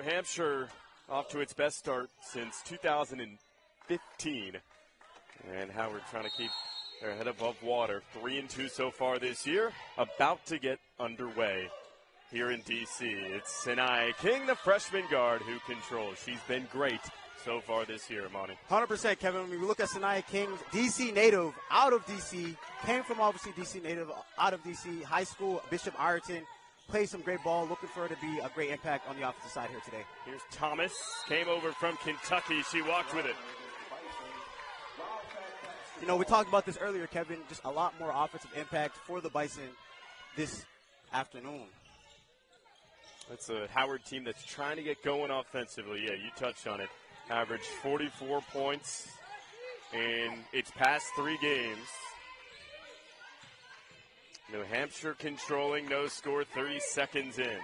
New Hampshire off to its best start since 2015. And Howard trying to keep their head above water. 3-2 so far this year. About to get underway here in D.C. It's Sinai King, the freshman guard, who controls. She's been great so far this year, Monty. 100%, Kevin. When we look at Sinai King, D.C. native, out of D.C., came from obviously D.C. native, out of D.C. high school, Bishop Ireton. Plays some great ball. Looking for her to be a great impact on the offensive side here today. Here's Thomas. Came over from Kentucky. She walked with it. You know, we talked about this earlier, Kevin. Just a lot more offensive impact for the Bison this afternoon. It's a Howard team that's trying to get going offensively. Yeah, you touched on it. Averaged 44 points in its past 3 games. New Hampshire controlling, no score, 30 seconds in.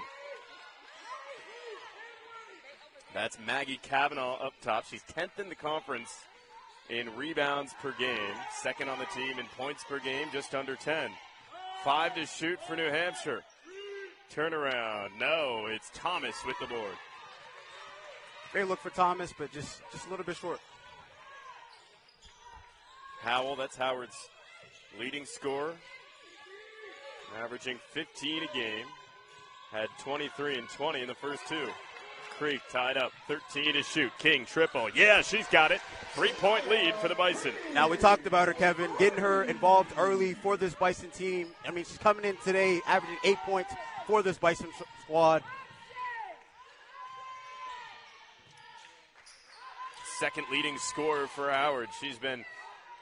That's Maggie Cavanaugh up top. She's 10th in the conference in rebounds per game. Second on the team in points per game, just under 10. 5 to shoot for New Hampshire. Turnaround. No, it's Thomas with the board. Great look for Thomas, but just a little bit short. Howell, that's Howard's leading scorer. Averaging 15 a game. Had 23 and 20 in the first 2. Creek tied up, 13 to shoot. King triple. Yeah, she's got it. 3-point lead for the Bison. Now, we talked about her, Kevin, getting her involved early for this Bison team. I mean, she's coming in today, averaging 8 points for this Bison squad. Second leading scorer for Howard. She's been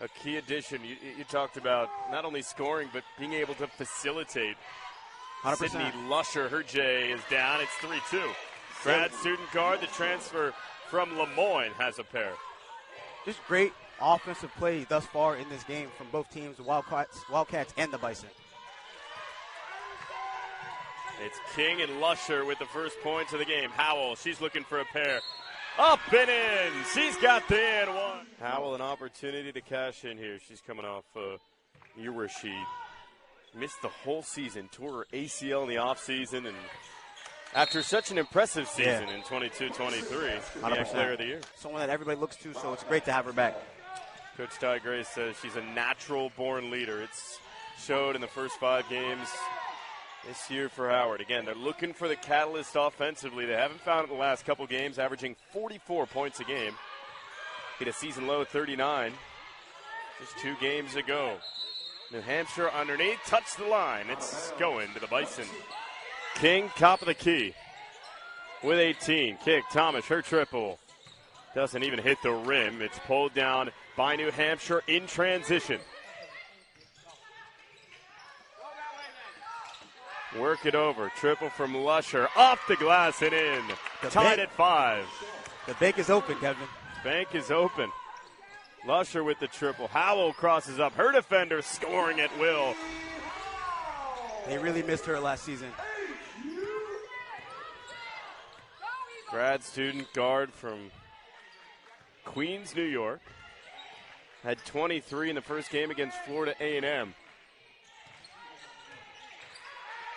a key addition. You talked about not only scoring, but being able to facilitate. 100%. Sydney Lusher, her J is down. It's 3-2. Grad student guard, the transfer from Lemoyne, has a pair. Just great offensive play thus far in this game from both teams, the Wildcats and the Bison. It's King and Lusher with the first points of the game. Howell, she's looking for a pair. Up and in. She's got the and one. Howell, an opportunity to cash in here. She's coming off a year where she missed the whole season, tore her ACL in the offseason, and after such an impressive season in 22-23, the player of the year. Someone that everybody looks to, so it's great to have her back. Coach Ty Gray says she's a natural-born leader. It's showed in the first 5 games this year for Howard. Again, they're looking for the catalyst offensively. They haven't found it in the last couple games, averaging 44 points a game. Hit a season low 39 just 2 games ago. New Hampshire underneath, touched the line. It's going to the Bison. King, top of the key with 18. Kick, Thomas, her triple. Doesn't even hit the rim. It's pulled down by New Hampshire in transition. Work it over. Triple from Lusher. Off the glass and in. Tied at 5. The bank is open, Kevin. Bank is open. Lusher with the triple. Howell crosses up. Her defender scoring at will. They really missed her last season. Grad student guard from Queens, New York. Had 23 in the first game against Florida A&M.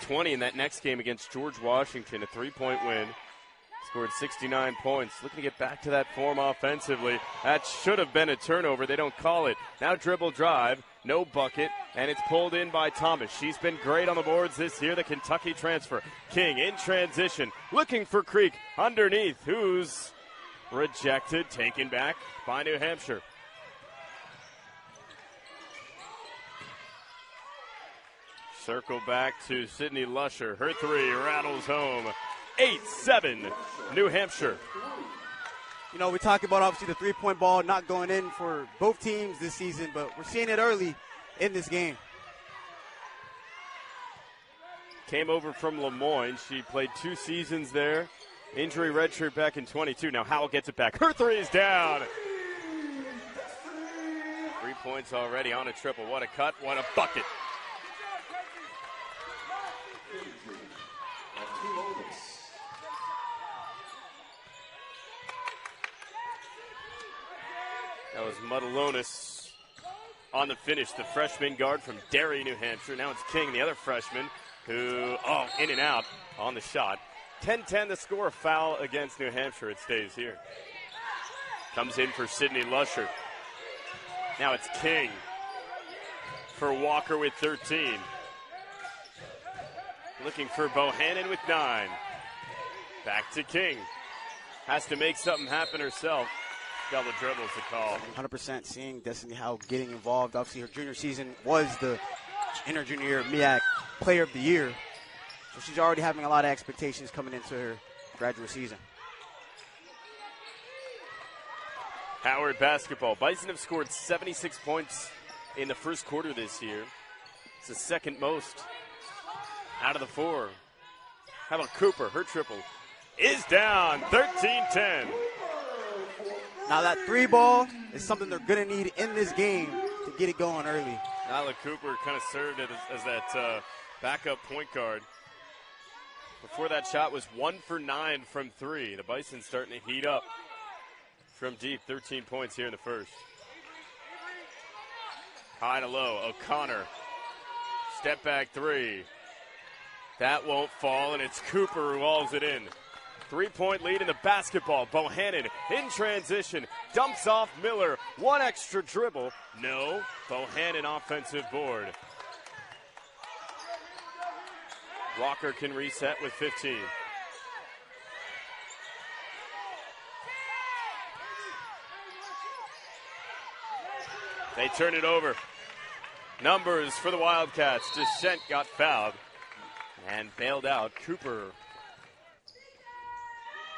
20 in that next game against George Washington, a 3-point win. Scored 69 points. Looking to get back to that form offensively. That should have been a turnover. They don't call it. Now dribble drive, no bucket, and it's pulled in by Thomas. She's been great on the boards this year, the Kentucky transfer. King in transition, looking for Creek underneath, who's rejected, taken back by New Hampshire. Circle back to Sydney Lusher. Her 3 rattles home. 8-7, New Hampshire. You know, we talk about obviously the 3-point ball not going in for both teams this season, but we're seeing it early in this game. Came over from Lemoyne. She played 2 seasons there. Injury redshirt back in 22. Now Howell gets it back. Her 3 is down. 3 points already on a triple. What a cut. What a bucket. That was Mutalonis on the finish, the freshman guard from Derry, New Hampshire. Now it's King, the other freshman, who, in and out on the shot. 10-10 the score. Foul against New Hampshire. It stays here. Comes in for Sydney Lusher. Now it's King for Walker with 13. Looking for Bohannon with 9. Back to King. Has to make something happen herself. Double dribbles the call. 100% seeing Destiny Howe getting involved. Obviously, her junior season was the inter-junior MEAC Player of the Year. So she's already having a lot of expectations coming into her graduate season. Howard basketball. Bison have scored 76 points in the first quarter this year. It's the second most out of the 4. How about Cooper? Her triple is down. 13-10. Now that 3 ball is something they're going to need in this game to get it going early. Nyla Cooper kind of served as that backup point guard. Before that shot was 1 for 9 from 3. The Bison starting to heat up from deep. 13 points here in the first. High to low. O'Connor. Step back 3. That won't fall, and it's Cooper who hauls it in. 3-point lead in the basketball. Bohannon in transition. Dumps off Miller. 1 extra dribble. No. Bohannon offensive board. Walker can reset with 15. They turn it over. Numbers for the Wildcats. Deschent got fouled and bailed out. Cooper.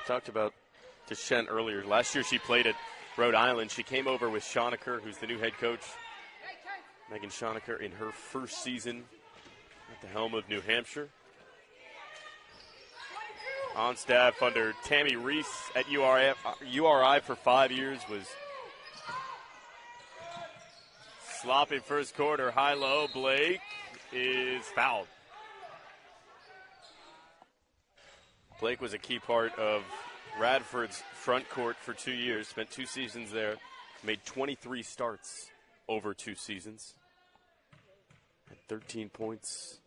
Talked about Deschent earlier. Last year she played at Rhode Island. She came over with Schoenecker, who's the new head coach. Megan Schoenecker in her first season at the helm of New Hampshire. On staff under Tammy Reese at URI for 5 years. Was sloppy first quarter. High-low. Blake is fouled. Blake was a key part of Radford's front court for 2 years. Spent 2 seasons there. Made 23 starts over 2 seasons. Had 13 points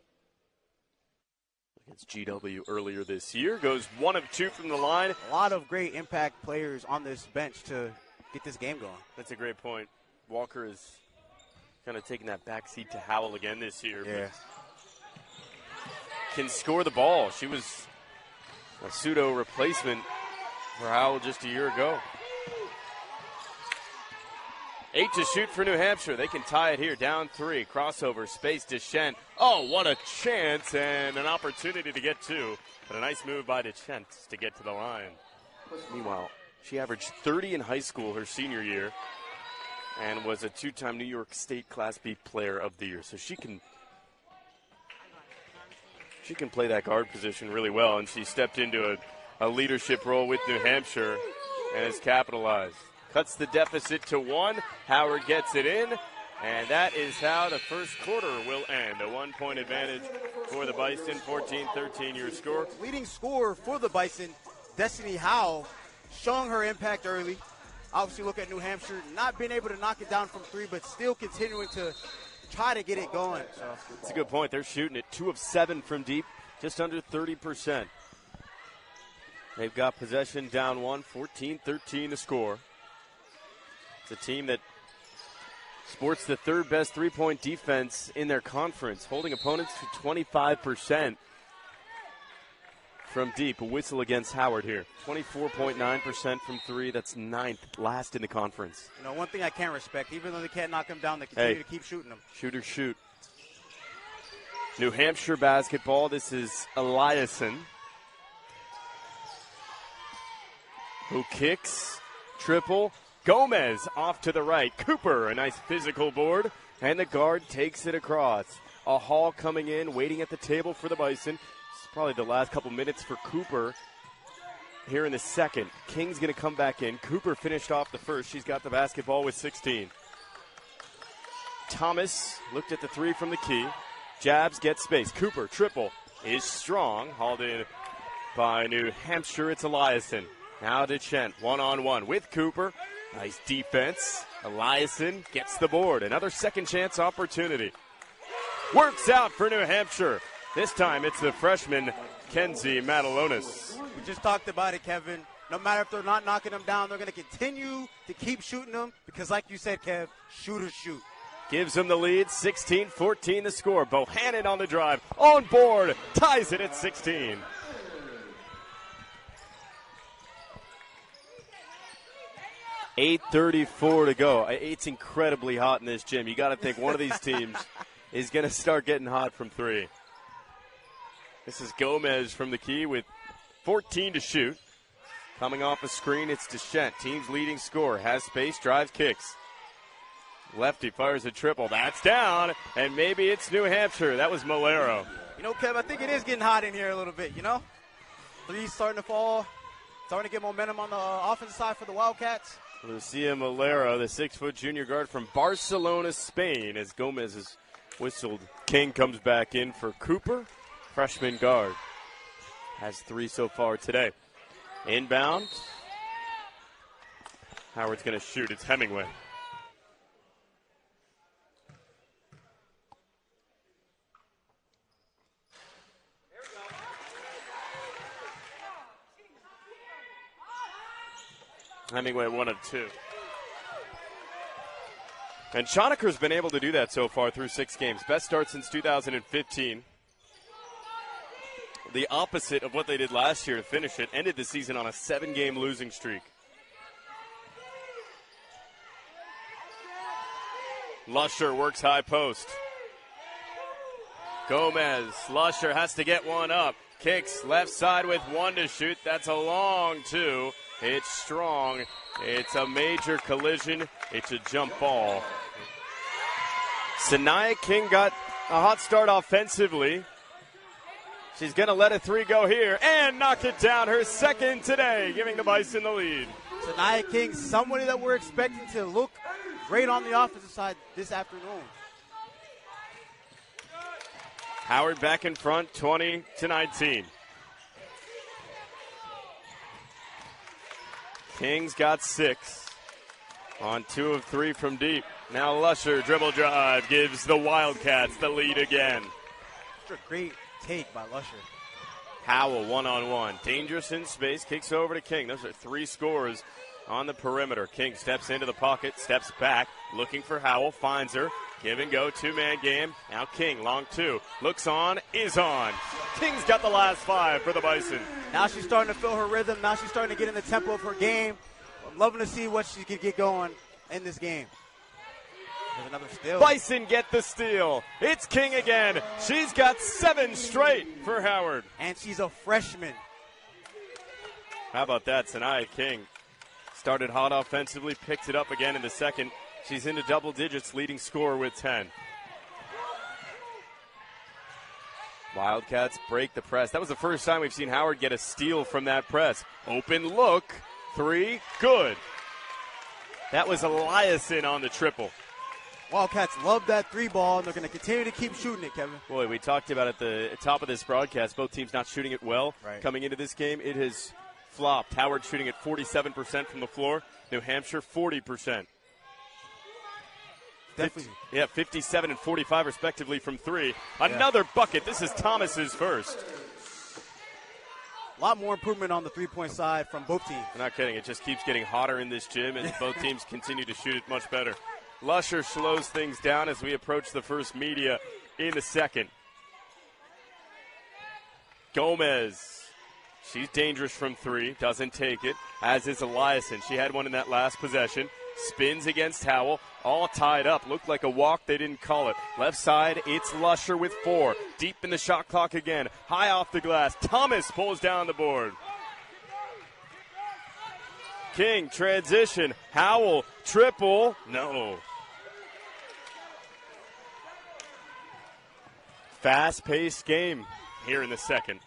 against GW earlier this year. Goes 1 of 2 from the line. A lot of great impact players on this bench to get this game going. That's a great point. Walker is kind of taking that backseat to Howell again this year. Yeah. Can score the ball. She was a pseudo replacement for Howell just a year ago. 8 to shoot for New Hampshire. They can tie it here. Down 3. Crossover. Space. Deschent. Oh, what a chance and an opportunity to get 2. But a nice move by Deschent to get to the line. Meanwhile, she averaged 30 in high school her senior year and was a 2-time New York State Class B Player of the Year. So she can play that guard position really well, and she stepped into a leadership role with New Hampshire and has capitalized. Cuts the deficit to 1. Howard gets it in, and that is how the first quarter will end. A 1-point advantage for the Bison, 14-13 your score. Leading scorer for the Bison, Destiny Howe, showing her impact early. Obviously, look at New Hampshire not being able to knock it down from 3, but still continuing to try to get it going. So that's a good point. They're shooting it 2 of 7 from deep, just under 30%. They've got possession down 1, 14-13 to score. It's a team that sports the 3rd best 3-point defense in their conference, holding opponents to 25% from deep. A whistle against Howard here. 24.9% from 3. That's 9th, last in the conference. You know, one thing I can't respect, even though they can't knock them down, they continue to keep shooting them. Shooters shoot. New Hampshire basketball. This is Eliason, who kicks. Triple. Gomez off to the right. Cooper, a nice physical board. And the guard takes it across. A Hall coming in, waiting at the table for the Bison. It's probably the last couple minutes for Cooper here in the second. King's going to come back in. Cooper finished off the first. She's got the basketball with 16. Thomas looked at the 3 from the key. Jabs, gets space. Cooper, triple, is strong. Hauled in by New Hampshire. It's Eliason. Now Deschent, 1-on-1 with Cooper. Nice defense. Eliason gets the board. Another second chance opportunity. Works out for New Hampshire. This time it's the freshman Mackenzie Matalonis. We just talked about it, Kevin. No matter if they're not knocking them down, they're going to continue to keep shooting them because, like you said, Kev, shooters shoot. Gives them the lead, 16-14 the score. Bohannon on the drive, on board, ties it at 16. $8:34 to go. It's incredibly hot in this gym. You got to think one of these teams is going to start getting hot from three. This is Gomez from the key with 14 to shoot. Coming off a screen, it's Deschent. Team's leading scorer. Has space, drives, kicks. Lefty fires a triple. That's down, and maybe it's New Hampshire. That was Malero. You know, Kev, I think it is getting hot in here a little bit, you know? Three's starting to fall. Starting to get momentum on the offensive side for the Wildcats. Lucia Malero, the 6-foot junior guard from Barcelona, Spain, as Gomez is whistled. King comes back in for Cooper, freshman guard. Has 3 so far today. Inbound. Howard's going to shoot. It's Hemingway. Hemingway 1 of 2. And Schoeneker's been able to do that so far through 6 games. Best start since 2015. The opposite of what they did last year to finish it. Ended the season on a 7-game losing streak. Lusher works high post. Gomez. Lusher has to get one up. Kicks left side with 1 to shoot. That's a long 2. It's strong. It's a major collision. It's a jump ball. Sanaya King got a hot start offensively. She's going to let a 3 go here and knock it down. Her second today, giving the Bison the lead. Sanaya King, somebody that we're expecting to look great on the offensive side this afternoon. Howard back in front, 20-19. King's got 6 on 2 of 3 from deep. Now Lusher, dribble drive, gives the Wildcats the lead again. Such a great take by Lusher. Howell one-on-one. Dangerous in space, kicks over to King. Those are 3 scores on the perimeter. King steps into the pocket, steps back, looking for Howell, finds her. Give and go, 2-man game. Now King, long 2. Looks on, is on. King's got the last 5 for the Bison. Now she's starting to feel her rhythm. Now she's starting to get in the tempo of her game. I'm loving to see what she can get going in this game. There's another steal. Bison get the steal. It's King again. She's got 7 straight for Howard. And she's a freshman. How about that? Sanaya King started hot offensively, picked it up again in the second. She's into double digits, leading scorer with 10. Wildcats break the press. That was the first time we've seen Howard get a steal from that press. Open look, 3, good. That was Eliason on the triple. Wildcats love that 3 ball, and they're going to continue to keep shooting it, Kevin. Boy, we talked about at the top of this broadcast, both teams not shooting it well. Right. Coming into this game, it has flopped. Howard shooting at 47% from the floor. New Hampshire, 40%. Definitely. 57 and 45 respectively from 3. Another bucket. This is Thomas's first. A lot more improvement on the three-point side from both teams. I'm not kidding. It just keeps getting hotter in this gym, and both teams continue to shoot it much better. Lusher slows things down as we approach the first media in the second. Gomez. She's dangerous from 3. Doesn't take it, as is Eliason. She had one in that last possession. Spins against Howell, all tied up. Looked like a walk, they didn't call it. Left side, it's Lusher with 4. Deep in the shot clock again. High off the glass. Thomas pulls down the board. King, transition. Howell, triple. No. Fast-paced game here in the second.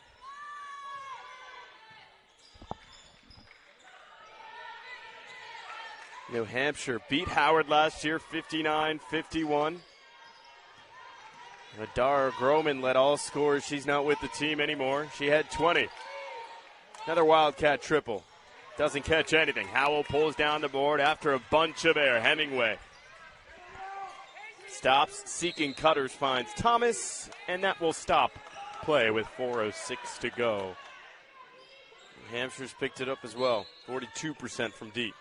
New Hampshire beat Howard last year, 59-51. Adara Groman led all scorers. She's not with the team anymore. She had 20. Another Wildcat triple. Doesn't catch anything. Howell pulls down the board after a bunch of air. Hemingway stops, seeking cutters, finds Thomas, and that will stop play with 4:06 to go. New Hampshire's picked it up as well, 42% from deep.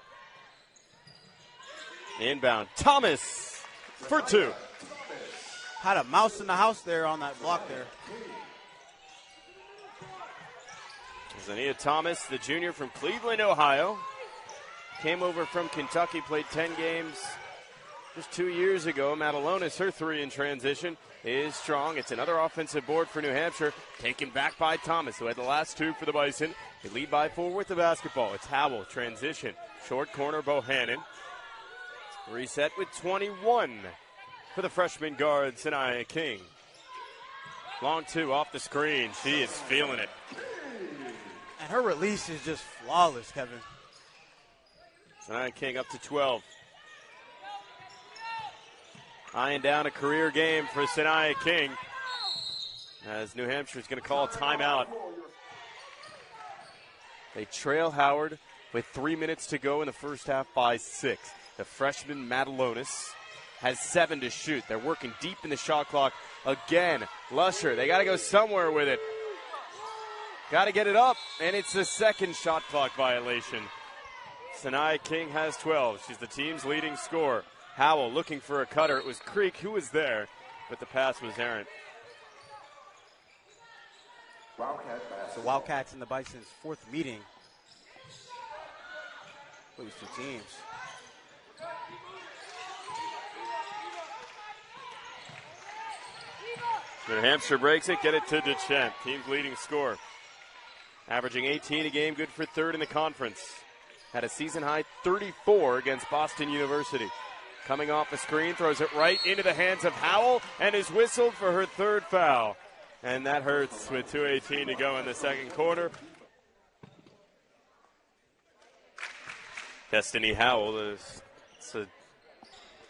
Inbound, Thomas for two. Had a mouse in the house there on that block there. Zania Thomas, the junior from Cleveland, Ohio. Came over from Kentucky, played 10 games just 2 years ago. Madalonis, her three in transition, is strong. It's another offensive board for New Hampshire, taken back by Thomas, who had the last two for the Bison. They lead by 4 with the basketball. It's Howell, transition. Short corner, Bohannon. Reset with 21 for the freshman guard, Sanaya King. Long two off the screen. She is feeling it. And her release is just flawless, Kevin. Sanaya King up to 12. Eyeing down a career game for Sanaya King, as New Hampshire is going to call a timeout. They trail Howard with 3 minutes to go in the first half by 6. The freshman Madalonis has 7 to shoot. They're working deep in the shot clock again. Lusher, they got to go somewhere with it. Got to get it up, and it's the second shot clock violation. Sanaya King has 12. She's the team's leading scorer. Howell looking for a cutter. It was Creek who was there, but the pass was errant. So Wildcats and the Bison's fourth meeting. Those two teams. New Hampshire breaks it, get it to DeChent, team's leading scorer. Averaging 18 a game, good for third in the conference. Had a season-high 34 against Boston University. Coming off a screen, throws it right into the hands of Howell, and is whistled for her third foul. And that hurts with 2:18 to go in the second quarter. Destiny Howell, it's a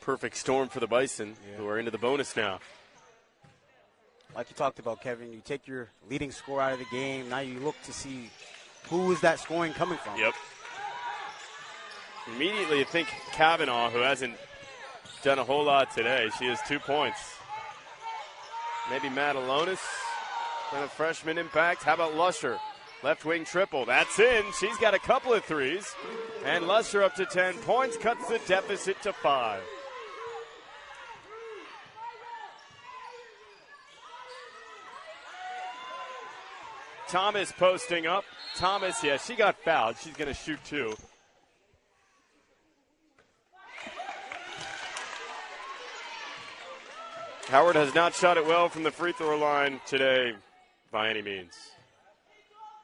perfect storm for the Bison, who are into the bonus now. Like you talked about, Kevin, you take your leading scorer out of the game. Now you look to see who is that scoring coming from. Yep. Immediately you think Kavanaugh, who hasn't done a whole lot today. She has 2 points. Maybe Madalonis, then a freshman impact. How about Lusher? Left wing triple. That's in. She's got a couple of threes. And Lusher up to 10 points, cuts the deficit to 5. Thomas posting up. Thomas, yeah, she got fouled. She's going to shoot 2. Howard has not shot it well from the free throw line today by any means.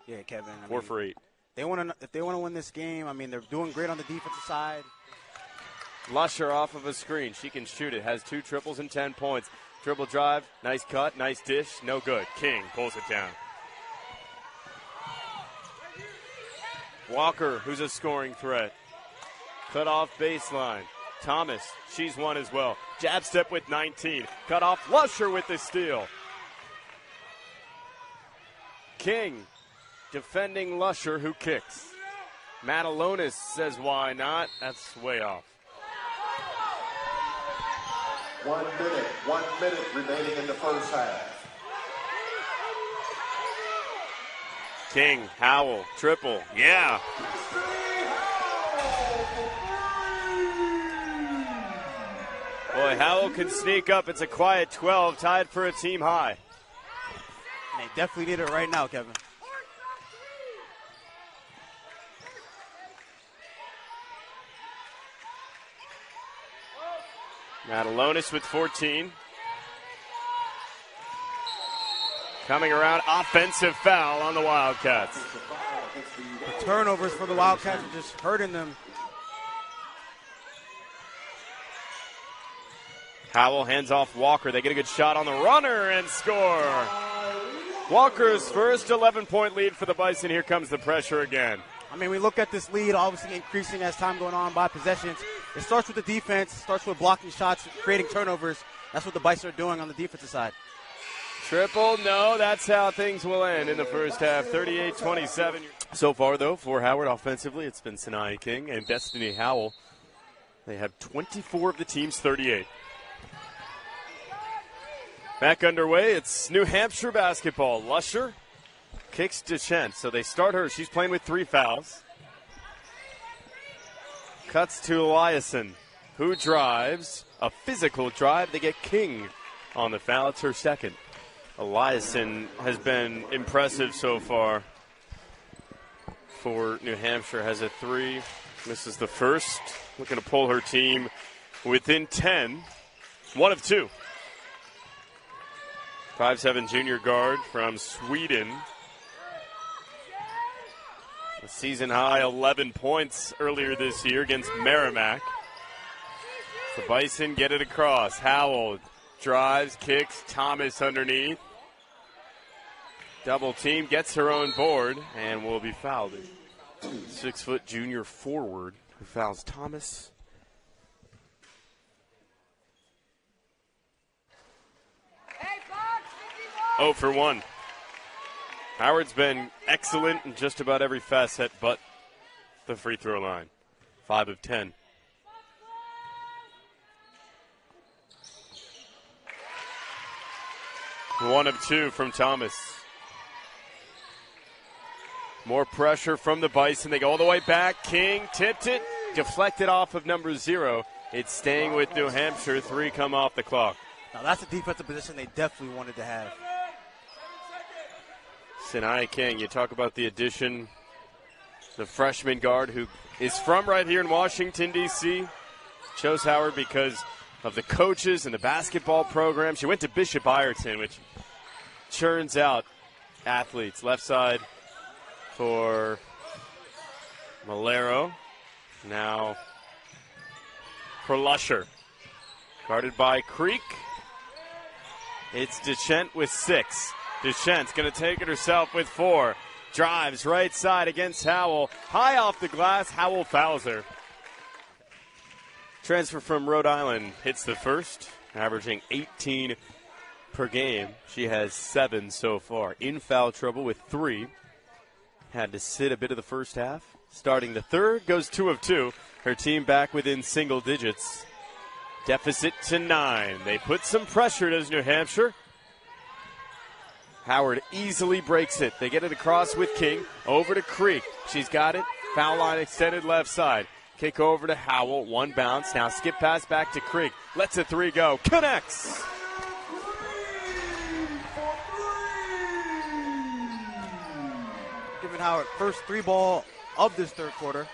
Yeah, Kevin. 4 for 8. If they want to win this game, I mean, they're doing great on the defensive side. Lusher off of a screen. She can shoot it. Has 2 triples and 10 points. Dribble drive. Nice cut. Nice dish. No good. King pulls it down. Walker, who's a scoring threat. Cut off baseline. Thomas, she's one as well. Jab step with 19. Cut off. Lusher with the steal. King defending Lusher, who kicks. Madalonis says, why not? That's way off. 1 minute remaining in the first half. King, Howell, triple. Yeah. Boy, Howell can sneak up. It's a quiet 12, tied for a team high. They definitely need it right now, Kevin. Madalonis with 14. Coming around, offensive foul on the Wildcats. The turnovers for the Wildcats are just hurting them. Howell hands off Walker. They get a good shot on the runner and score. Walker's first 11-point lead for the Bison. Here comes the pressure again. I mean, we look at this lead obviously increasing as time going on by possessions. It starts with the defense, starts with blocking shots, creating turnovers. That's what the Bison are doing on the defensive side. Triple, no, that's how things will end in the first half, 38-27. So far, though, for Howard offensively, it's been Sanaya King and Destiny Howell. They have 24 of the team's 38. Back underway, it's New Hampshire basketball. Lusher kicks Deschent, so they start her. She's playing with 3 fouls. Cuts to Eliason, who drives. A physical drive. They get King on the foul. It's her second. Eliason has been impressive so far for New Hampshire. Has a 3. Misses the first. Looking to pull her team within 10. 1 of 2. 5'7" junior guard from Sweden. A season high 11 points earlier this year against Merrimack. The Bison get it across. Howell drives, kicks, Thomas underneath. Double team, gets her own board, and will be fouled. 6-foot junior forward who fouls Thomas. Oh for 1. Howard's been excellent in just about every facet but the free throw line. 5 of 10. One of 2 from Thomas. More pressure from the Bison. They go all the way back. King tipped it, deflected off of number 0. It's staying with New Hampshire. 3 come off the clock. Now that's a defensive position they definitely wanted to have. Sinai King, you talk about the addition, the freshman guard who is from right here in Washington, D.C. Chose Howard because of the coaches and the basketball program. She went to Bishop Ireton, which churns out athletes. Left side for Malero. Now for Lusher. Guarded by Creek. It's Deschent with 6. Deschent's going to take it herself with 4. Drives right side against Howell. High off the glass. Howell fouls her. Transfer from Rhode Island hits the first, averaging 18 per game. She has 7 so far. In foul trouble with 3. Had to sit a bit of the first half. Starting the third, goes 2 of 2. Her team back within single digits. Deficit to 9. They put some pressure, does New Hampshire. Howard easily breaks it. They get it across with King. Over to Creek. She's got it. Foul line extended left side. Kick over to Howell. 1 bounce. Now skip pass back to Creek. Lets a 3 go. Connects. Giving Howard first 3 ball of this third quarter.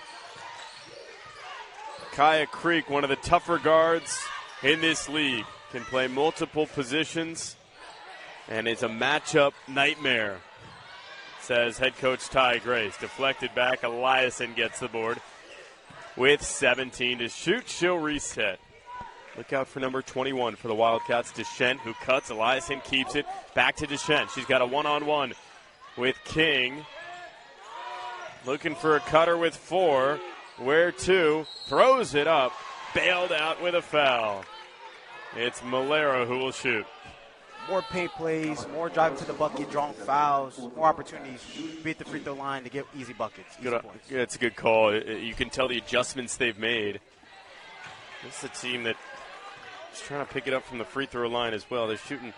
Kaya Creek, one of the tougher guards in this league. Can play multiple positions. And it's a matchup nightmare, says head coach Ty Grace. Deflected back. Eliason gets the board. With 17 to shoot, she'll reset. Look out for number 21 for the Wildcats, Deschent, who cuts. Eliason keeps it. Back to Deschent. She's got a one-on-one with King. Looking for a cutter with 4. Where to? Throws it up. Bailed out with a foul. It's Malero who will shoot. More paint plays, more driving to the bucket, drawing fouls, more opportunities to beat the free throw line to get easy buckets, easy points. Yeah, it's a good call. You can tell the adjustments they've made. This is a team that is trying to pick it up from the free throw line as well. They're shooting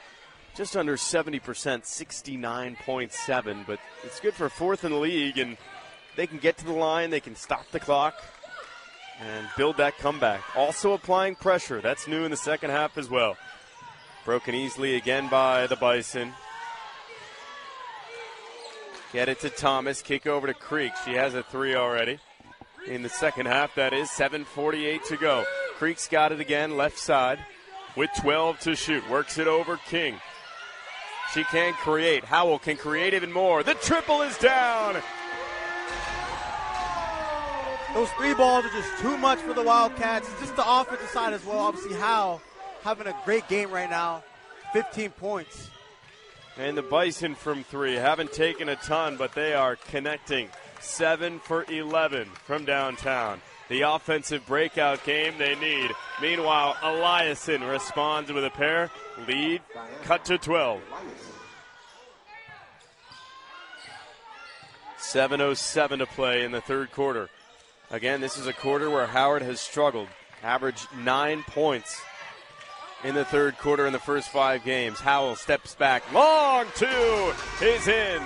just under 70%, 69.7, but it's good for 4th in the league, and they can get to the line, they can stop the clock, and build that comeback. Also applying pressure. That's new in the second half as well. Broken easily again by the Bison. Get it to Thomas. Kick over to Creek. She has a 3 already. In the second half, that is. 7:48 to go. Creek's got it again, left side, with 12 to shoot. Works it over King. She can create. Howell can create even more. The triple is down. Those 3 balls are just too much for the Wildcats. Just the offensive side as well. Obviously, Howell having a great game right now. 15 points. And the Bison from 3 haven't taken a ton, but they are connecting. 7 for 11 from downtown. The offensive breakout game they need. Meanwhile, Eliason responds with a pair. Lead cut to 12. 7:07 to play in the third quarter. Again, this is a quarter where Howard has struggled. Averaged 9 points in the third quarter in the first 5 games. Howell steps back. Long two is in.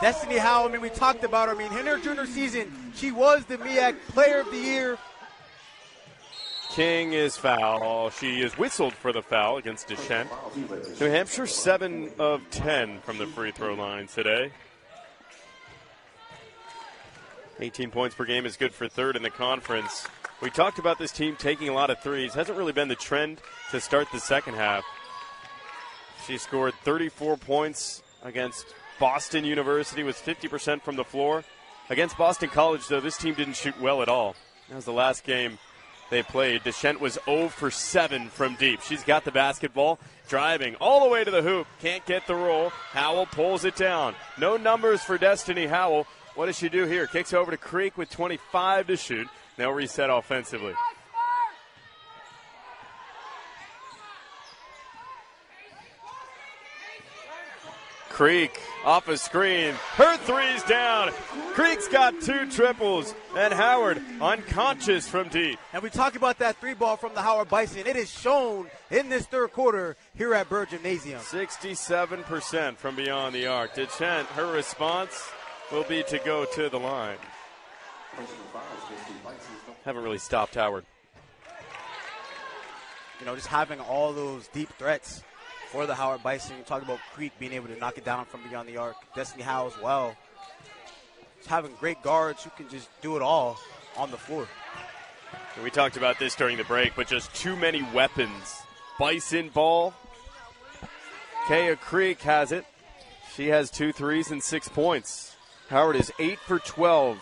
Destiny Howell, we talked about her. In her junior season, she was the MEAC Player of the Year. King is foul. She is whistled for the foul against Deschent. New Hampshire 7 of 10 from the free throw line today. 18 points per game is good for third in the conference. We talked about this team taking a lot of threes. Hasn't really been the trend to start the second half. She scored 34 points against Boston University with 50% from the floor. Against Boston College, though, this team didn't shoot well at all. That was the last game they played. Deschent was 0 for 7 from deep. She's got the basketball, driving all the way to the hoop. Can't get the roll. Howell pulls it down. No numbers for Destiny Howell. What does she do here? Kicks over to Creek with 25 to shoot. They'll reset offensively. Creek off a screen. Her three's down. Creek's got 2 triples. And Howard unconscious from deep. And we talk about that 3 ball from the Howard Bison. It is shown in this third quarter here at Byrd Gymnasium. 67% from beyond the arc. Deschent, her response will be to go to the line. Haven't really stopped Howard. Just having all those deep threats for the Howard Bison. You talk about Creek being able to knock it down from beyond the arc. Destiny Howell as well. Just having great guards who can just do it all on the floor. We talked about this during the break, but just too many weapons. Bison ball. Kaya Creek has it. She has 2 threes and 6 points. Howard is 8 for 12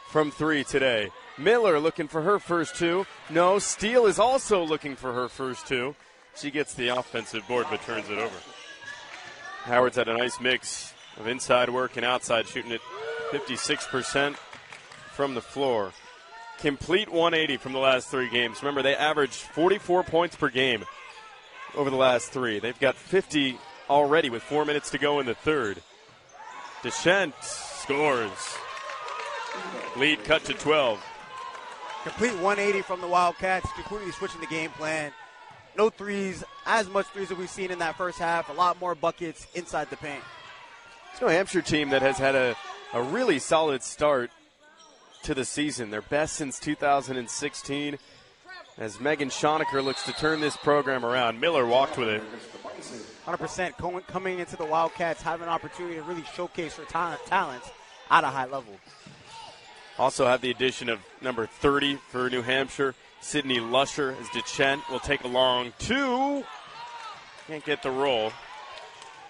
from 3 today. Miller looking for her first 2. No, Steele is also looking for her first 2. She gets the offensive board but turns it over. Howard's had a nice mix of inside work and outside, shooting at 56% from the floor. Complete 180 from the last 3 games. Remember, they averaged 44 points per game over the last 3. They've got 50 already with 4 minutes to go in the third. Deschent scores. Lead cut to 12. Complete 180 from the Wildcats, completely switching the game plan. No threes, as much threes as we've seen in that first half. A lot more buckets inside the paint. It's a New Hampshire team that has had a really solid start to the season. Their best since 2016 as Megan Schonecker looks to turn this program around. Miller walked with it. 100% coming into the Wildcats, having an opportunity to really showcase her talents at a high level. Also have the addition of number 30 for New Hampshire, Sydney Lusher, as Deschent will take a long 2. Can't get the roll.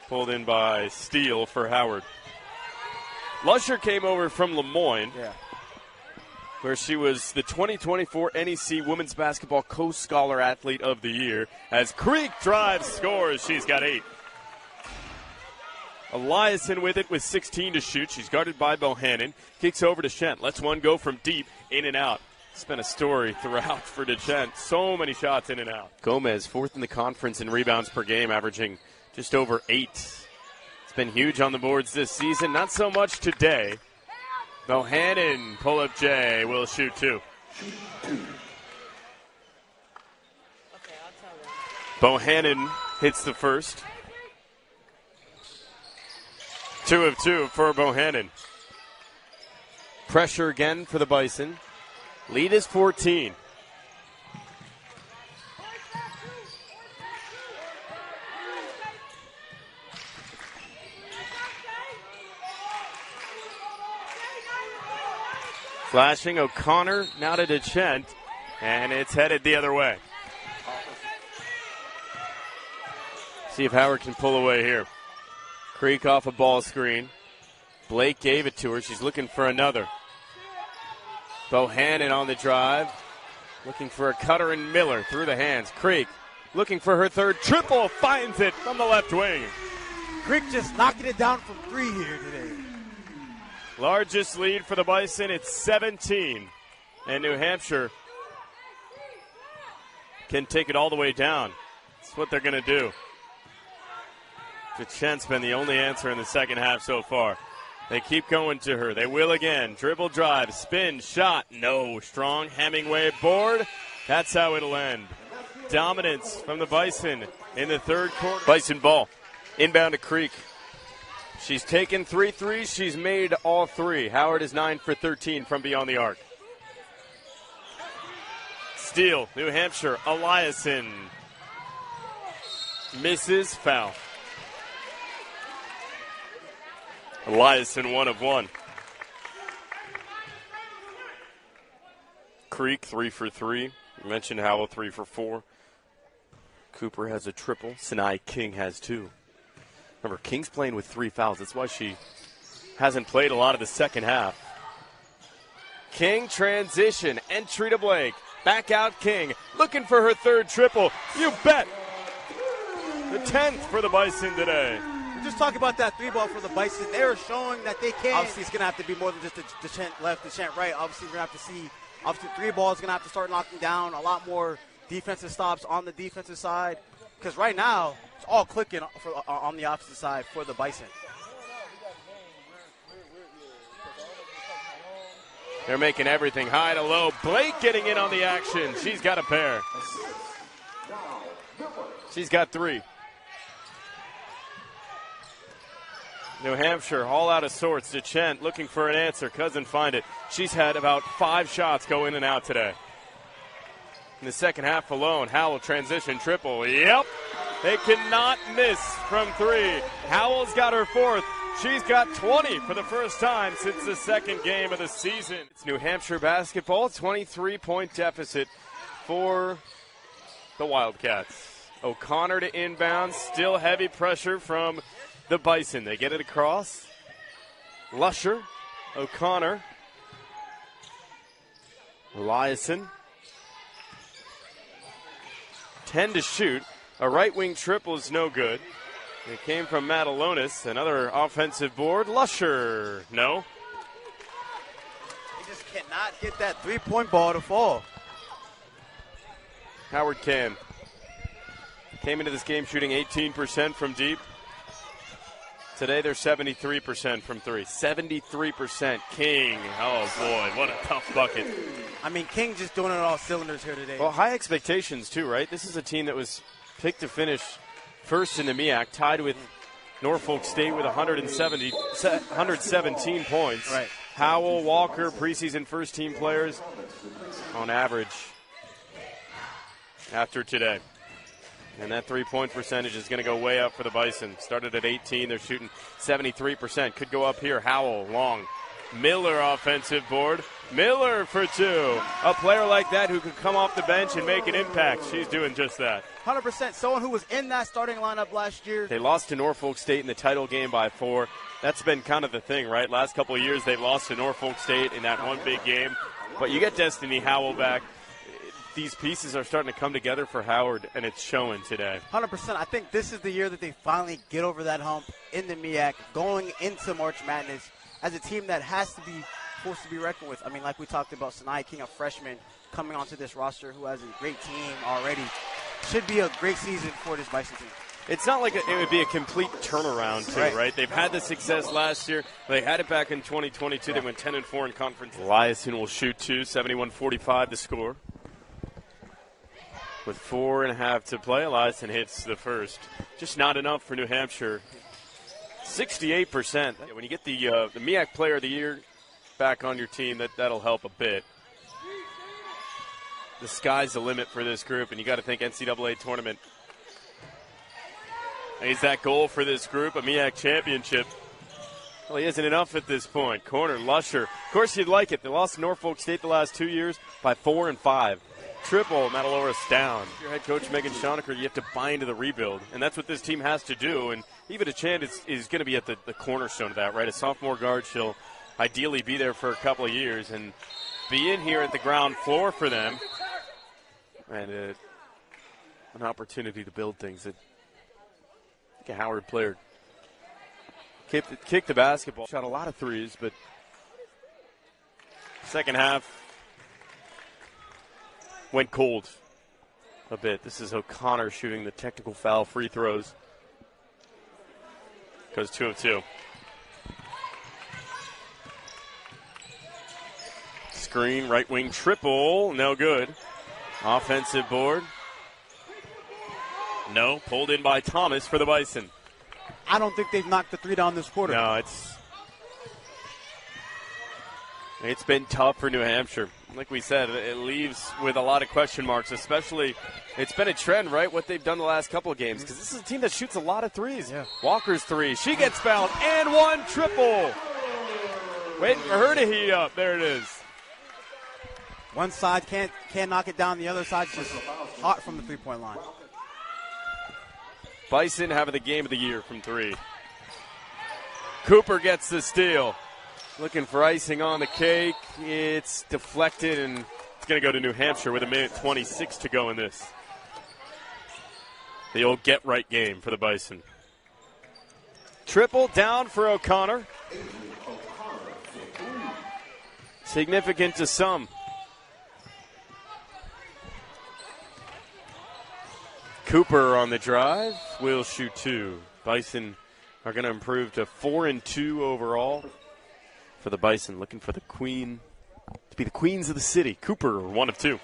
Pulled in by Steele for Howard. Lusher came over from Lemoyne, where she was the 2024 NEC Women's Basketball Co-Scholar Athlete of the Year. As Creek drives, scores, she's got 8. Eliason with it with 16 to shoot. She's guarded by Bohannon. Kicks over to Deschent. Lets one go from deep, in and out. It's been a story throughout for Deschent. So many shots in and out. Gomez, 4th in the conference in rebounds per game, averaging just over 8. It's been huge on the boards this season. Not so much today. Bohannon, pull-up J, will shoot 2. Bohannon hits the first. 2 of 2 for Bohannon. Pressure again for the Bison. Lead is 14. Flashing O'Connor, now to Deschent, and it's headed the other way. See if Howard can pull away here. Creek off a ball screen. Blake gave it to her. She's looking for another. Bohannon on the drive. Looking for a cutter, and Miller through the hands. Creek looking for her third triple. Finds it from the left wing. Creek just knocking it down from 3 here today. Largest lead for the Bison. It's 17. And New Hampshire can take it all the way down. That's what they're going to do. Deschent's been the only answer in the second half so far. They keep going to her. They will again. Dribble drive, spin, shot. No. Strong Hemingway board. That's how it'll end. dominance from the Bison in the third quarter. Bison ball. Inbound to Creek. She's taken 3 threes. She's made all 3. Howard is 9 for 13 from beyond the arc. Steal, New Hampshire. Eliason misses, foul. Eliason 1 of 1. Creek 3 for 3. You mentioned Howell 3 for 4. Cooper has a triple. Sinai King has 2. Remember, King's playing with 3 fouls. That's why she hasn't played a lot of the second half. King transition. Entry to Blake. Back out King. Looking for her 3rd triple. You bet. The 10th for the Bison today. We're just talking about that 3-ball for the Bison. They're showing that they can. Obviously, it's going to have to be more than just the chant left, the chant right. Obviously, we're going to have to see. Obviously, 3-ball is going to have to start knocking down a lot more defensive stops on the defensive side. Because right now, it's all clicking on the opposite side for the Bison. They're making everything high to low. Blake getting in on the action. She's got a pair. She's got 3. New Hampshire all out of sorts. DeChent looking for an answer. Cousin find it. She's had about 5 shots go in and out today. In the second half alone, Howell transition triple. Yep. They cannot miss from 3. Howell's got her 4th. She's got 20 for the first time since the second game of the season. It's New Hampshire basketball, 23-point deficit for the Wildcats. O'Connor to inbound, still heavy pressure from the Bison. They get it across. Lusher, O'Connor, Eliason. 10 to shoot. A right wing triple is no good. It came from Matalonis. Another offensive board. Lusher. No. They just cannot get that 3-point ball to fall. Howard came into this game shooting 18% from deep. Today they're 73% from 3. 73%. King. Oh, boy. What a tough bucket. I mean, King just doing it on all cylinders here today. Well, high expectations, too, right? This is a team that was picked to finish first in the MEAC, tied with Norfolk State with 117 points. Right. Howell, Walker, preseason first-team players on average after today. And that 3-point percentage is going to go way up for the Bison. Started at 18. They're shooting 73%. Could go up here. Howell, long. Miller offensive board. Miller for 2. A player like that who could come off the bench and make an impact. She's doing just that. 100%. Someone who was in that starting lineup last year. They lost to Norfolk State in the title game by 4. That's been kind of the thing, right? Last couple of years they've lost to Norfolk State in that one big game. But you get Destiny Howell back. These pieces are starting to come together for Howard, and it's showing today. 100%. I think this is the year that they finally get over that hump in the MEAC, going into March Madness as a team that has to be forced to be reckoned with. I mean, like we talked about, Sinai King, a freshman coming onto this roster who has a great team already. Should be a great season for this Bison team. It's not like it would be a complete turnaround, too, right? They've had the success last year. They had it back in 2022. They went 10-4 in conference. Eliason will shoot 2, 71-45 to score. With 4.5 to play, Eliason hits the first. Just not enough for New Hampshire. 68%. When you get the MEAC Player of the Year back on your team, that'll help a bit. The sky's the limit for this group, and you got to think NCAA tournament. Is that goal for this group, a MEAC championship? Well, he isn't enough at this point. Corner, Lusher. Of course you'd like it. They lost to Norfolk State the last 2 years by 4 and 5. Triple, Mataloris down. Your head coach, Megan Schoenecker, you have to buy into the rebuild, and that's what this team has to do. And Eva DeChant is going to be at the cornerstone of that, right? A sophomore guard, she'll ideally be there for a couple of years and be in here at the ground floor for them. And an opportunity to build things. I think a Howard player kicked the basketball. Shot a lot of threes, but second half went cold a bit. This is O'Connor shooting the technical foul free throws. Goes 2 of 2. Screen, right wing triple, no good. Offensive board. No, pulled in by Thomas for the Bison. I don't think they've knocked the three down this quarter. No, it's been tough for New Hampshire. Like we said, it leaves with a lot of question marks, especially it's been a trend, right, what they've done the last couple of games, because this is a team that shoots a lot of threes. Yeah. Walker's three. She gets fouled, and one triple. Waiting for her to heat up. There it is. One side can't knock it down. The other side's just hot from the three-point line. Bison having the game of the year from three. Cooper gets the steal. Looking for icing on the cake. It's deflected, and it's going to go to New Hampshire with 1:26 to go in this. The old get-right game for the Bison. Triple down for O'Connor. Significant to some. Cooper on the drive will shoot two. Bison are going to improve to 4-2 overall for the Bison, looking for the queen to be the queens of the city. Cooper, 1 of 2.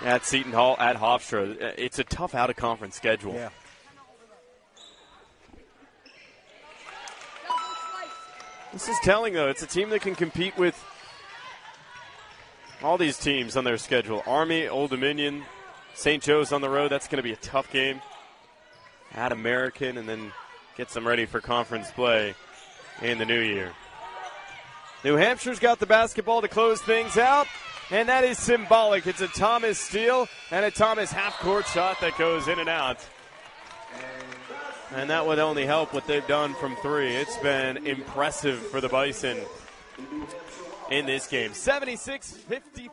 At Seton Hall, at Hofstra. It's a tough out-of-conference schedule. Yeah. This is telling, though. It's a team that can compete with all these teams on their schedule. Army, Old Dominion, St. Joe's on the road. That's going to be a tough game. At American, and then get them ready for conference play in the new year. New Hampshire's got the basketball to close things out, and that is symbolic. It's a Thomas steal and a Thomas half-court shot that goes in and out. And that would only help what they've done from three. It's been impressive for the Bison in this game. 76-55.